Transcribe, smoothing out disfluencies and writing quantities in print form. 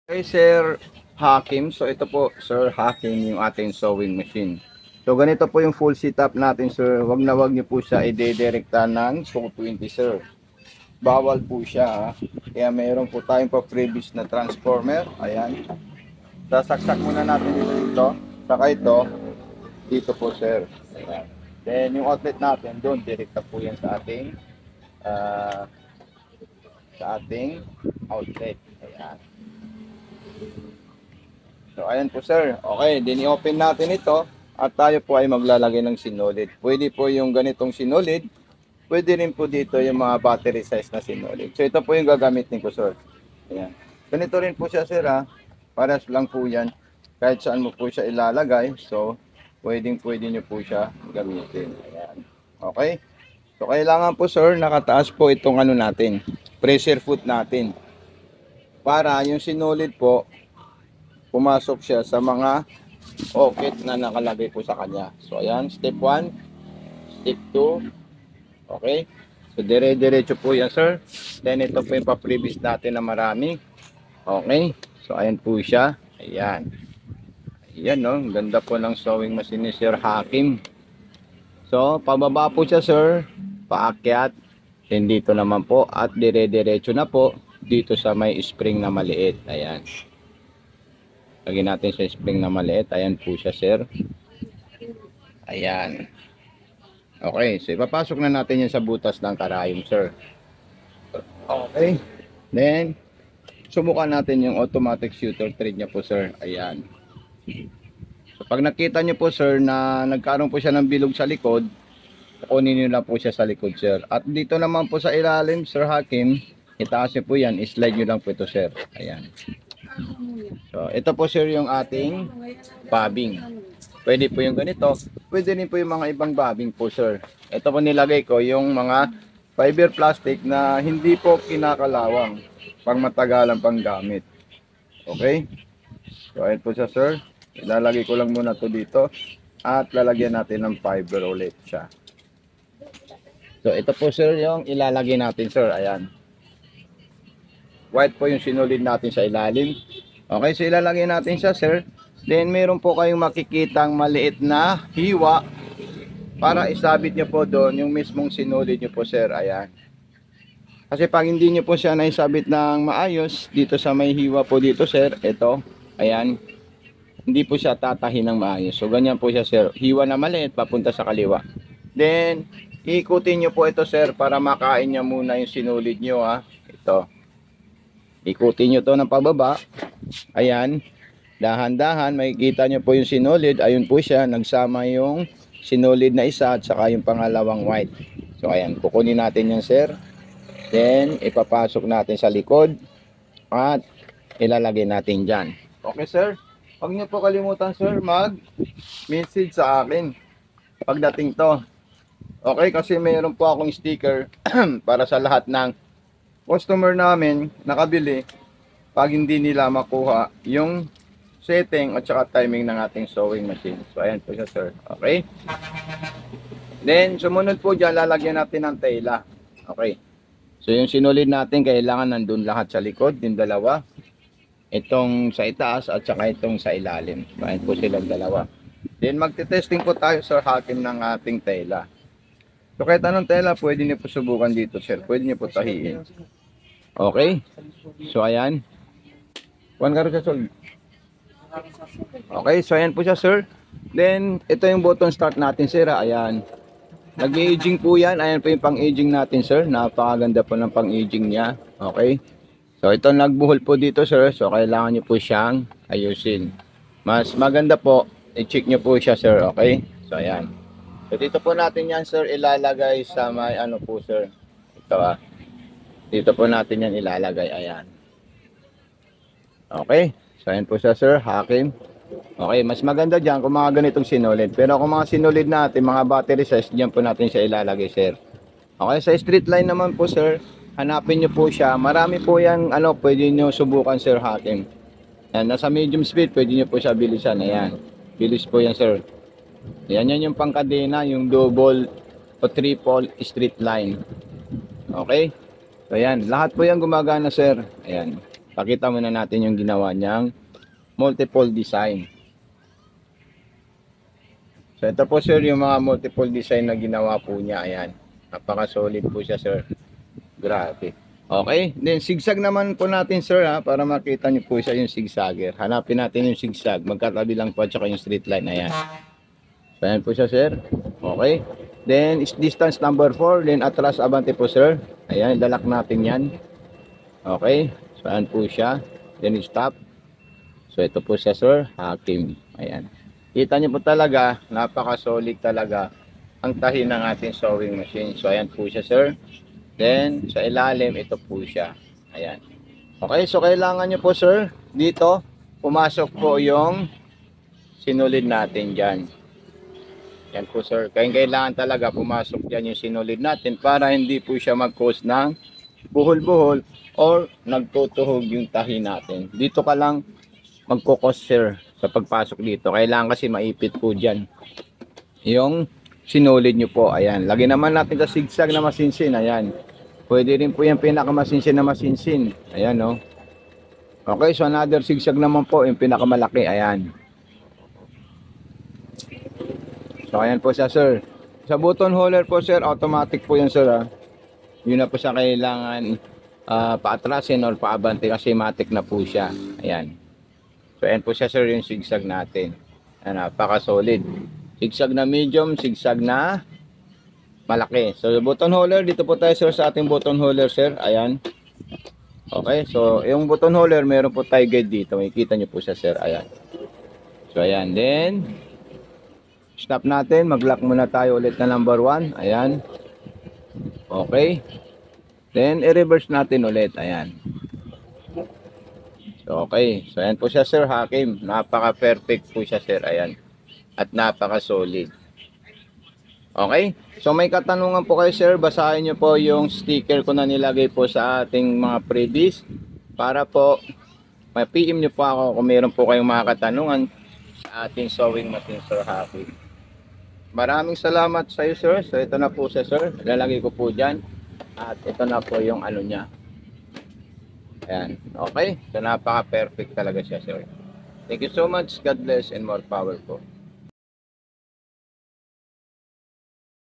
Hey Sir Hakim, so ito po Sir Hakim yung ating sewing machine. So ganito po yung full setup natin sir. Wag na wag niyo po siya i-dedirekta ng 220 sir. Bawal po siya ha. Kaya mayroon po tayong pa freebies na transformer. Ayan. Sasaksak muna natin dito. Saka ito dito po sir. Ayan. Then yung outlet natin doon direkta po yan ah, sa ating outlet. Ayan. So ayan po sir. Okay, din i-open natin ito at tayo po ay maglalagay ng sinulid. Pwede po yung ganitong sinulid. Pwede rin po dito yung mga battery size na sinulid. So ito po yung gagamitin ko sir. Ayan. Ganito rin po siya sir ha. Paras lang po yan. Kahit saan mo po siya ilalagay. So pwede nyo po siya gamitin. Ayan. Okay. So kailangan po sir nakataas po itong ano natin. Pressure foot natin. Para yung sinulid po pumasok siya sa mga okit na nakalagay po sa kanya. So ayan, step 1, step 2. Okay? So dire-diretso po yan sir. Then ito po yung pa-freebies natin na marami. Okay? So ayan po siya. Ayan. Ayan no, ganda po ng sewing machine ni Sir Hakim. So pababa po siya sir, paakyat. Then dito naman po at dire-diretso na po dito sa may spring na maliit. Ayan. Lagyan natin sa spring na maliit. Ayan po siya sir. Ayan. Okay. So ipapasok na natin yan sa butas ng karayom sir. Okay. Then subukan natin yung automatic shooter thread niya po sir. Ayan. So pag nakita nyo po sir na nagkaroon po siya ng bilog sa likod, kukunin nyo lang po siya sa likod sir. At dito naman po sa ilalim Sir Hakim, itaas nyo po yan. I-slide nyo lang po ito sir. Ayan. So, ito po sir yung ating bobbing. Pwede po yung ganito. Pwede rin po yung mga ibang bobbing po sir. Ito po nilagay ko yung mga fiber plastic na hindi po kinakalawang pang matagalan pang gamit. Okay? So, ayan po siya sir. Ilalagay ko lang muna to dito. At lalagyan natin ng fiber ulit siya. So, ito po sir yung ilalagay natin sir. Ayan. White po yung sinulid natin sa ilalim. Okay, so ilalagay natin siya sir. Then meron po kayong makikitang maliit na hiwa para isabit nyo po doon yung mismong sinulid nyo po sir. Ayan. Kasi pag hindi nyo po siya naisabit ng maayos dito sa may hiwa po dito sir, ito, ayan, hindi po siya tatahin ng maayos. So ganyan po siya sir. Hiwa na maliit papunta sa kaliwa. Then ikutin nyo po ito sir para makain niya muna yung sinulid nyo ha. Ito. Ikutin nyo to ng pababa. Ayan. Dahan-dahan. Makikita nyo po yung sinulid. Ayun po siya. Nagsama yung sinulid na isa at saka yung pangalawang white. So ayan. Kukunin natin yan sir. Then ipapasok natin sa likod. At ilalagay natin dyan. Okay sir. Huwag nyo po kalimutan sir mag-message sa akin pagdating to. Okay. Kasi mayroon po akong sticker para sa lahat ng customer namin nakabili pag hindi nila makuha yung setting at saka timing ng ating sewing machine. So ayan po siya sir. Okay. Then sumunod po dyan lalagyan natin ng tela. Okay. So yung sinulid natin kailangan nandun lahat sa likod. Yung dalawa. Itong sa itaas at saka itong sa ilalim. So ayan po silang dalawa. Then magte-testing po tayo Sir Hakim ng ating tela. So kahit anong tela pwede niyo po subukan dito sir. Pwede niyo po tahiin. Okay. So ayan. Okay, so ayan po siya sir. Then ito yung button start natin sir. Ayan. Nag-aging po yan. Ayan po yung pang-aging natin sir. Napakaganda po ng pang-aging niya. Okay. So ito nagbuhol po dito sir. So kailangan niyo po siyang ayusin. Mas maganda po i-check niyo po siya sir. Okay. So ayan. So dito po natin yan sir ilalagay sa may ano po sir. Ito dito po natin yan ilalagay. Ayan. Okay. So ayan po siya sir. Hakim. Okay. Mas maganda dyan kung mga ganitong sinulid. Pero kung mga sinulid natin, mga battery size, dyan po natin siya ilalagay sir. Okay. Sa street line naman po sir, hanapin nyo po siya. Marami po yan, pwede nyo subukan sir Hakim. Ayan. Nasa medium speed, pwede nyo po siya bilisan. Ayan. Bilis po yan sir. Ayan yan yung pangkadena, yung double o triple street line. Okay. So ayan, lahat po yan gumagana sir. Ayan. Pakita muna natin yung ginawa niyang multiple design. So ito po sir yung mga multiple design na ginawa po niya. Ayan. Napaka solid po siya sir. Grabe. Okay. Then zigzag naman po natin sir ha. Para makita niyo po siya yung zigzagger. Hanapin natin yung zigzag. Magkatabi lang po at saka yung straight line. Ayan. So ayan po siya sir. Okay. Then is distance number 4. Then atras abante po sir. Ayan. Dalak natin yan. Okay. So ayan po siya. Then stop. So ito po siya sir. Hakim. Ayan. Kita niyo po talaga, napaka-solid talaga ang tahi ng ating sewing machine. So ayan po siya sir. Then sa ilalim ito po siya. Ayan. Okay, so kailangan niyo po sir, dito pumasok po yung sinulid natin diyan. Yan po sir. Kailangan talaga pumasok diyan yung sinulid natin para hindi po siya mag-cause ng buhol-buhol or nagtutuhog yung tahi natin. Dito ka lang magkukos sir sa pagpasok dito. Kailangan kasi maipit po dyan yung sinulid nyo po. Ayan. Lagi naman natin sa zigzag na masinsin. Ayan. Pwede rin po yung pinakamasinsin na masinsin. Ayan no. Okay. So another zigzag naman po yung pinakamalaki. Ayan. So ayan po siya sir. Sa button holder po sir, automatic po yan sir ha. Yun na po siya kailangan paatrasin or paabante kasi matic na po siya. Ayan. So ayan po siya sir yung zigzag natin. Ayan, napaka-solid. Zigzag na medium, zigzag na malaki. So button holder, dito po tayo sir sa ating button holder sir. Ayan. Okay, so yung button holder, meron po tayo guide dito. Makikita nyo po siya sir. Ayan. So ayan, then stop natin. Mag-lock muna tayo ulit na number 1. Ayan. Okay. Then i-reverse natin ulit. Ayan. Okay, so ayan po siya sir Hakim. Napaka-perfect po siya sir. Ayan. At napaka-solid. Okay, so may katanungan po kayo sir. Basahin nyo po yung sticker ko na nilagay po sa ating mga freebies. Para po ma-PM nyo po ako kung meron po kayong mga katanungan sa ating sewing machine sir Hakim. Maraming salamat sa iyo sir. So ito na po siya sir. Lalagay ko po dyan. At ito na po yung ano niya. Ayan. Okay. So napaka-perfect talaga siya sir. Thank you so much. God bless and more power po.